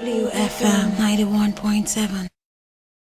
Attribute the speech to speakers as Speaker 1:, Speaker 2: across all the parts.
Speaker 1: WFM 91.7.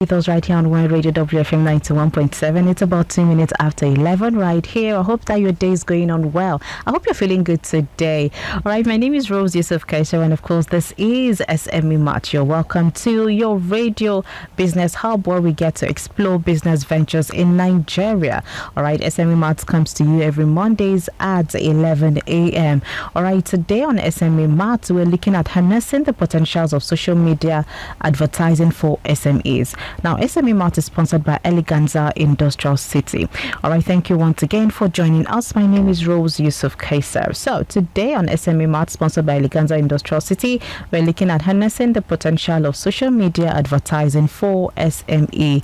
Speaker 2: With us right here on World Radio WFM 91.7. It's about 2 minutes after 11 right here. I hope that your day is going on well. I hope you're feeling good today. All right, my name is Rose Yusuf Kaisha, and of course, this is SME Mart. You're welcome to your radio business hub where we get to explore business ventures in Nigeria. All right, SME Mart comes to you every Mondays at 11 a.m. All right, today on SME Mart, we're looking at harnessing the potentials of social media advertising for SMEs. Now, SME Mart is sponsored by Eleganza Industrial City. All right, thank you once again for joining us. My name is Rose Yusuf Kaisar. So today on SME Mart, sponsored by Eleganza Industrial City, we're looking at harnessing the potential of social media advertising for SMEs.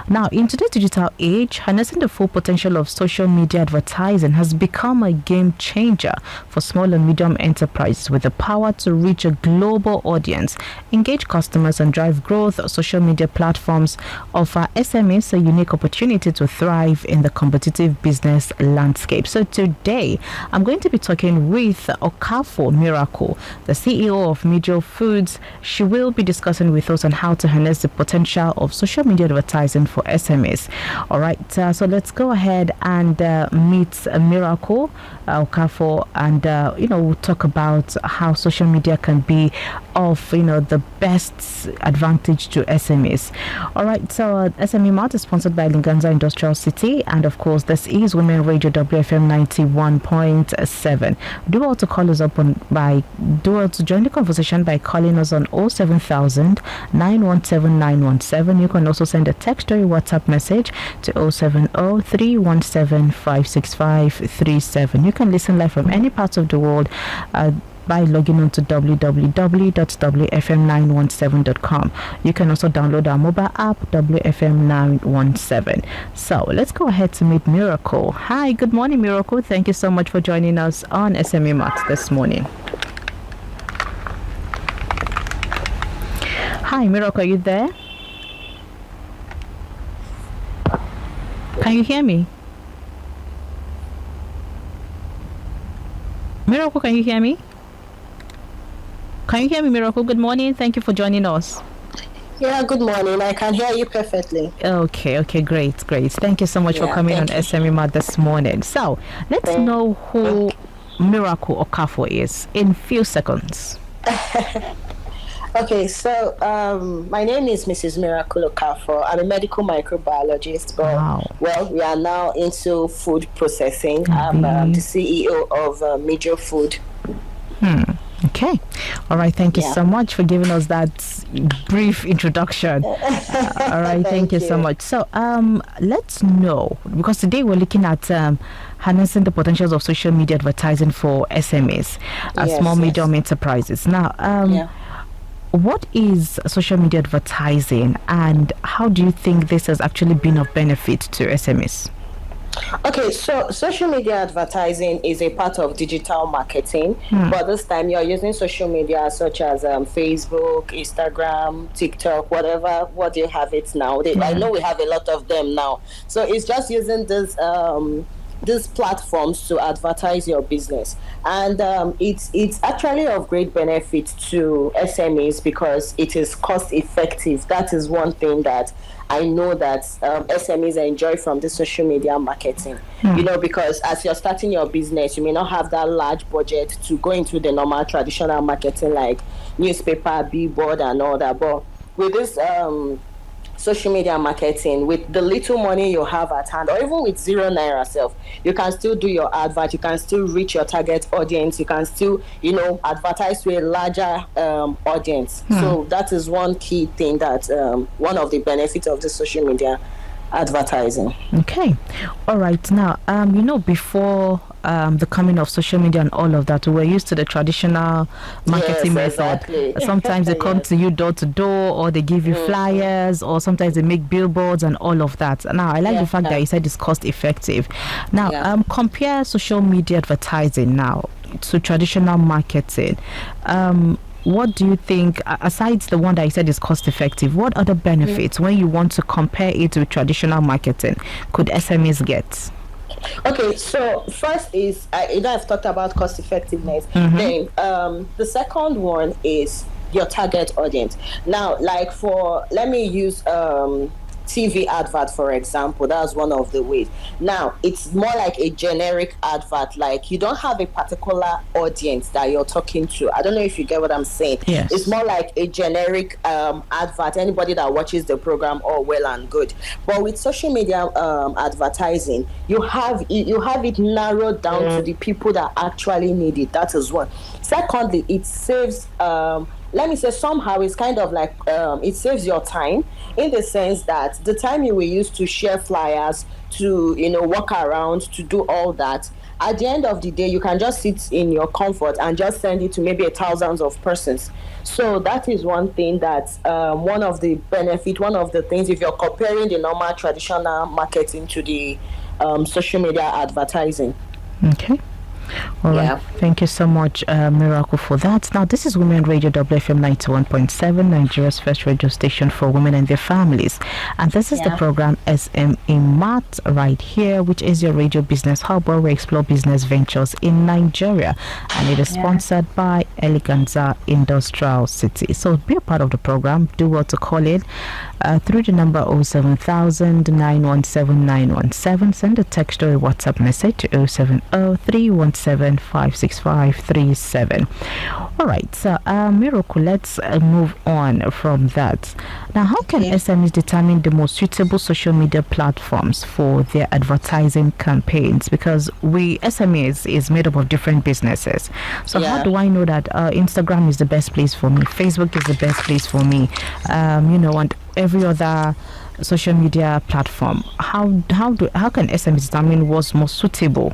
Speaker 2: Now, in today's digital age, harnessing the full potential of social media advertising has become a game changer for small and medium enterprises with the power to reach a global audience, engage customers, and drive growth. Social media platforms offer SMEs a unique opportunity to thrive in the competitive business landscape. So today, I'm going to be talking with Okafo Miracle, the CEO of Media Foods. She will be discussing with us on how to harness the potential of social media advertising for SMEs. All right, so let's go ahead and meet Miracle Okafo, and we'll talk about how social media can be of the best advantage to SMEs. All right, so SME Mart is sponsored by Eleganza Industrial City, and of course, this is Women Radio WFM 91.7. Do well to call us up do well to join the conversation by calling us on 07000 917 917. You can also send a text or a WhatsApp message to 070 317 56537. You can listen live from any part of the world by logging on to www.wfm917.com. You can also download our mobile app, WFM917. So let's go ahead to meet Miracle. Hi, good morning, Miracle. Thank you so much for joining us on SME Mart this morning. Hi, Miracle, are you there? Can you hear me? Miracle, can you hear me? Can you hear me, Miracle? Good morning. Thank you for joining us.
Speaker 3: Yeah, good morning. I can hear you perfectly.
Speaker 2: Okay, great. Thank you so much for coming on SME Mart this morning. So, let's know who Miracle Okafo is in few seconds.
Speaker 3: Okay, so my name is Mrs. Miracle Okafo. I'm a medical microbiologist, but we are now into food processing. I'm the CEO of Major Food.
Speaker 2: Okay. All right. Thank you so much for giving us that brief introduction. All right. Thank you so much. So, let's know, because today we're looking at harnessing the potentials of social media advertising for SMEs, small medium enterprises. Now, what is social media advertising, and how do you think this has actually been of benefit to SMEs?
Speaker 3: Okay, so social media advertising is a part of digital marketing, but this time you're using social media such as Facebook, Instagram, TikTok, what you have it now. I know we have a lot of them now. So it's just using these platforms to advertise your business, and it's actually of great benefit to SMEs because it is cost effective. That is one thing that I know that SMEs enjoy from the social media marketing. Because as you're starting your business, you may not have that large budget to go into the normal traditional marketing like newspaper, billboard, and all that. But with this social media marketing, with the little money you have at hand, or even with 0 naira self, you can still do your advert, you can still reach your target audience, you can still advertise to a larger audience. So that is one key thing that one of the benefits of the social media advertising.
Speaker 2: Okay. All right. Now, before the coming of social media and all of that, we're used to the traditional marketing method.
Speaker 3: Exactly.
Speaker 2: Sometimes they come to you door to door, or they give you flyers, or sometimes they make billboards and all of that. Now, I like the fact that you said it's cost effective. Now, compare social media advertising now to traditional marketing. What do you think, aside the one that you said is cost effective, what other benefits, when you want to compare it with traditional marketing, could SMEs get?
Speaker 3: Okay, so first is, I've talked about cost effectiveness. Then the second one is your target audience. Now, like for, let me use TV advert, for example. That's one of the ways. Now, it's more like a generic advert, like you don't have a particular audience that you're talking to. I don't know if you get what I'm saying.
Speaker 2: Yes.
Speaker 3: It's more like a generic advert. Anybody that watches the program, all well and good. But with social media advertising, you have it narrowed down to the people that actually need it. That is one. Secondly, it saves let me say, somehow it's kind of like it saves your time, in the sense that the time you will use to share flyers, to walk around, to do all that, at the end of the day you can just sit in your comfort and just send it to maybe thousands of persons. So that is one thing, that one of the benefit, one of the things, if you're comparing the normal traditional marketing to the social media advertising.
Speaker 2: Okay. All right. Thank you so much, Miracle, for that. Now, this is Women Radio WFM 91.7, Nigeria's first radio station for women and their families. And this is the program SME Mart right here, which is your radio business hub where we explore business ventures in Nigeria. And it is sponsored by Eleganza Industrial City. So be a part of the program. Do well to call in through the number 07000 917 917. Send a text or a WhatsApp message to 070 317 56537. All right, so Miracle, let's move on from that. Now, how can SMEs determine the most suitable social media platforms for their advertising campaigns? Because SMEs is made up of different businesses. So how do I know that Instagram is the best place for me, Facebook is the best place for me, and every other social media platform? How can SMEs determine what's most suitable?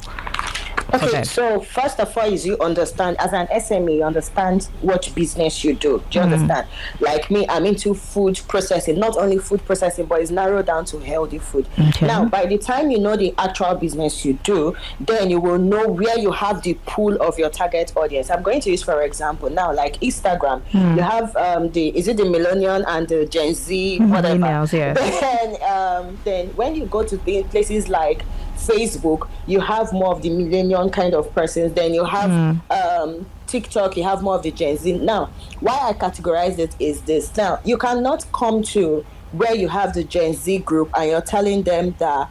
Speaker 3: Okay, so first of all, is you understand, as an SME, you understand what business you do. Do you understand? Like me, I'm into food processing, not only food processing, but it's narrowed down to healthy food. Okay. Now, by the time you know the actual business you do, then you will know where you have the pool of your target audience. I'm going to use, for example, now, like Instagram, you have the millennial and the Gen Z, whatever. Emails, then when you go to places like Facebook, you have more of the millennial kind of persons. Then you have TikTok, you have more of the Gen Z. Now, why I categorize it is this. Now, you cannot come to where you have the Gen Z group and you're telling them that,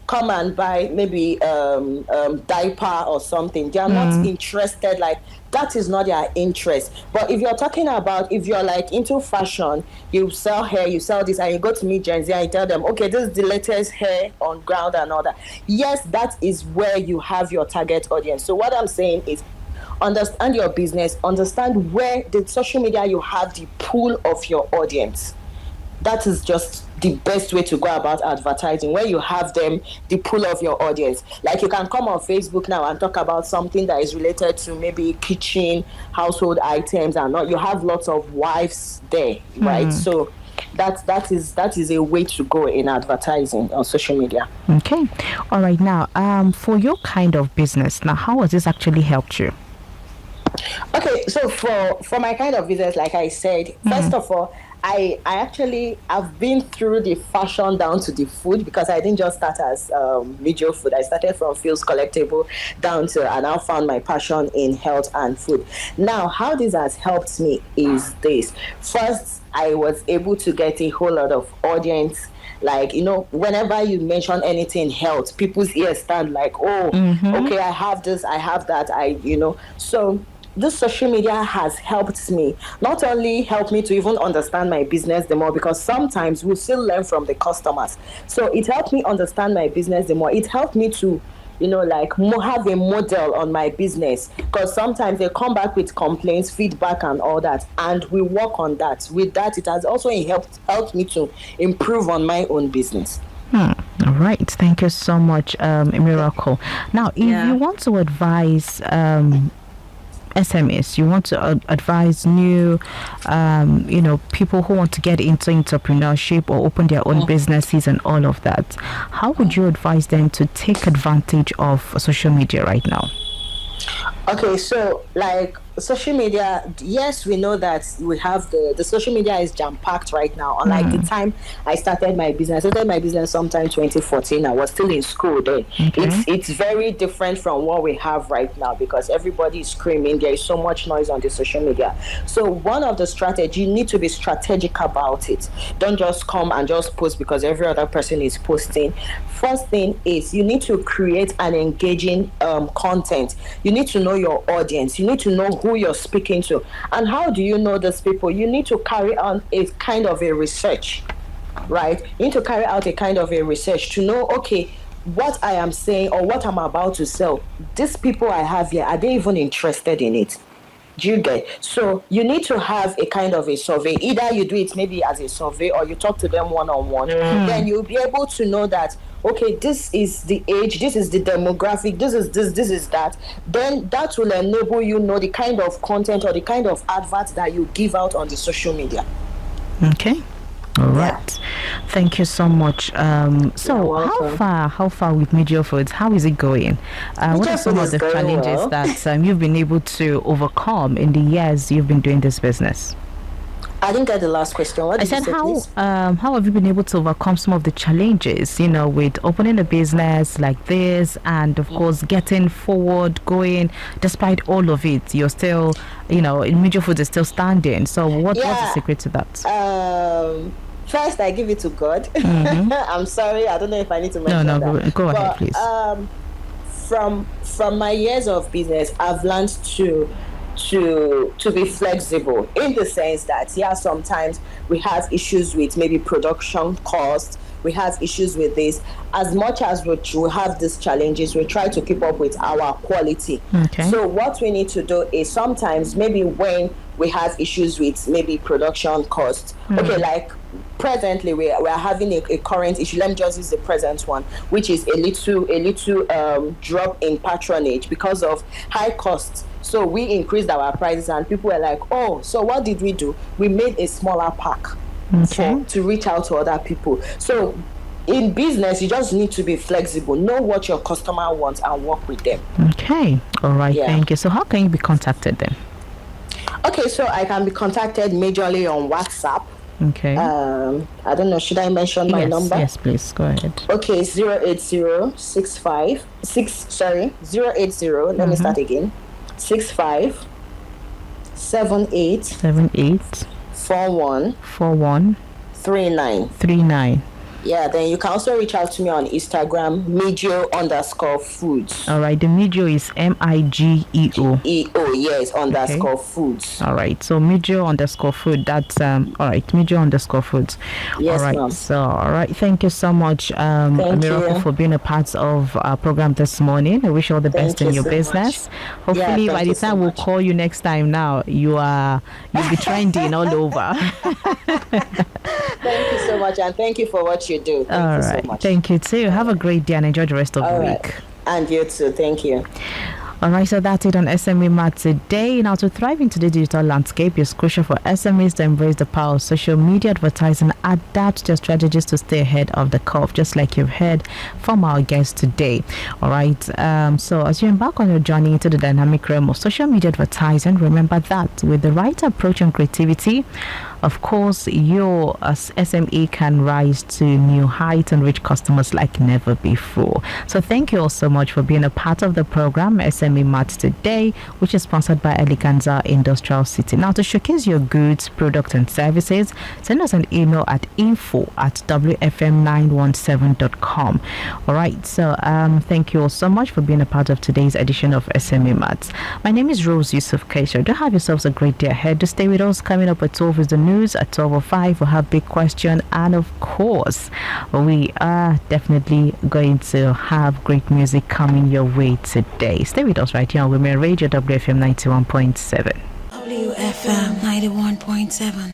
Speaker 3: come and buy maybe diaper or something. They are not interested. Like, that is not their interest. But if you're talking about, if you're like into fashion, you sell hair, you sell this, and you go to meet Gen Z and you tell them, okay, this is the latest hair on ground and all that. Yes, that is where you have your target audience. So what I'm saying is, understand your business, understand where the social media you have the pool of your audience. That is just the best way to go about advertising, where you have them, the pool of your audience. Like, you can come on Facebook now and talk about something that is related to maybe kitchen, household items, and all. You have lots of wives there, right? So that is a way to go in advertising on social media.
Speaker 2: Okay. All right. Now, for your kind of business, now, how has this actually helped you?
Speaker 3: Okay, so for my kind of business, like I said, first of all, I've been through the fashion down to the food, because I didn't just start as video food. I started from Feels Collectible down to, and I found my passion in health and food. Now, how this has helped me is this. First, I was able to get a whole lot of audience. Like, whenever you mention anything health, people's ears stand like, okay, I have this, I have that, so this social media has helped me, not only helped me to even understand my business the more, because sometimes we still learn from the customers. So it helped me understand my business the more. It helped me to, have a model on my business, because sometimes they come back with complaints, feedback, and all that, and we work on that. With that, it has also helped me to improve on my own business.
Speaker 2: All right. Thank you so much, Miracle. Now, if you want to advise SMEs, you want to advise new, people who want to get into entrepreneurship or open their own businesses and all of that, how would you advise them to take advantage of social media right now?
Speaker 3: Okay, so like social media, yes, we know that we have the social media is jam packed right now. Unlike the time I started my business, sometime 2014. I was still in school then.
Speaker 2: Okay.
Speaker 3: It's very different from what we have right now because everybody is screaming. There is so much noise on the social media. So one of the strategy, you need to be strategic about it. Don't just come and just post because every other person is posting. First thing is you need to create an engaging content. You need to know your audience. You need to know who you're speaking to. And how do you know these people? You need to carry on a kind of a research, right? You need to carry out a kind of a research to know, okay, what I am saying or what I'm about to sell, these people I have here, are they even interested in it? Do you get? So you need to have a kind of a survey. Either you do it maybe as a survey or you talk to them one-on-one. Then you'll be able to know that, okay, this is the age, this is the demographic, this is that. Then that will enable you know the kind of content or the kind of adverts that you give out on the social media.
Speaker 2: Okay. All right. Thank you so much. So how far with Media Foods? How is it going? What are some of the challenges that you've been able to overcome in the years you've been doing this business?
Speaker 3: I didn't get the last question. What did you say, please?
Speaker 2: How have you been able to overcome some of the challenges, with opening a business like this and, of course, getting forward, going, despite all of it, you're still, Media Foods is still standing. So what's the secret to that?
Speaker 3: First, I give it to God. I'm sorry. I don't know if I need to mention that.
Speaker 2: No, go ahead, please.
Speaker 3: From my years of business, I've learned to be flexible in the sense that sometimes we have issues with maybe production costs. We have issues with this. As much as we have these challenges, we try to keep up with our quality.
Speaker 2: Okay.
Speaker 3: So what we need to do is sometimes maybe when we have issues with maybe production costs, okay, like presently we are having a current issue. Let me just use the present one, which is a little drop in patronage because of high costs. So we increased our prices and people were like, oh, so what did we do? We made a smaller pack to reach out to other people. So in business, you just need to be flexible, know what your customer wants and work with them.
Speaker 2: Okay. All right. Yeah. Thank you. So how can you be contacted then? Okay,
Speaker 3: so I can be contacted majorly on WhatsApp.
Speaker 2: Okay.
Speaker 3: I don't know, should I mention my number?
Speaker 2: Yes, please, go ahead.
Speaker 3: Okay, 080, let me start again. 65 78 41 39. Yeah, then you can also reach out to me on Instagram, Migeo_foods.
Speaker 2: All right, the Migeo is MIGEO.
Speaker 3: Yes, _foods.
Speaker 2: All right, so Migeo_food. That's all right, Migeo_foods.
Speaker 3: Yes,
Speaker 2: all right,
Speaker 3: ma'am.
Speaker 2: So all right, thank you so much, Miracle, for being a part of our program this morning. I wish you all the best in your business. Hopefully, by the time we'll call you next time, now you'll be trending all over.
Speaker 3: Thank you so much, and thank you for what you do. Thank you so much.
Speaker 2: Thank you too. Have a great day and enjoy the rest of the week.
Speaker 3: And you too. Thank you.
Speaker 2: All right, so that's it on SME Mart today. Now, to thrive in today's digital landscape, it's crucial for SMEs to embrace the power of social media advertising, adapt their strategies to stay ahead of the curve, just like you've heard from our guest today. All right, so as you embark on your journey into the dynamic realm of social media advertising, remember that with the right approach and creativity, of course, your SME can rise to new heights and reach customers like never before. So thank you all so much for being a part of the program SME Mart today, which is sponsored by Eleganza Industrial City. Now, to showcase your goods, products and services, send us an email at info@wfm917.com. All right, so thank you all so much for being a part of today's edition of SME Mart. My name is Rose Yusuf Kaisha. Do have yourselves a great day ahead. To stay with us, coming up at 12 is the news. At 12:05 we'll have big question, and of course we are definitely going to have great music coming your way today. Stay with us right here on Women Radio WFM 91.7.
Speaker 1: WFM 91.7.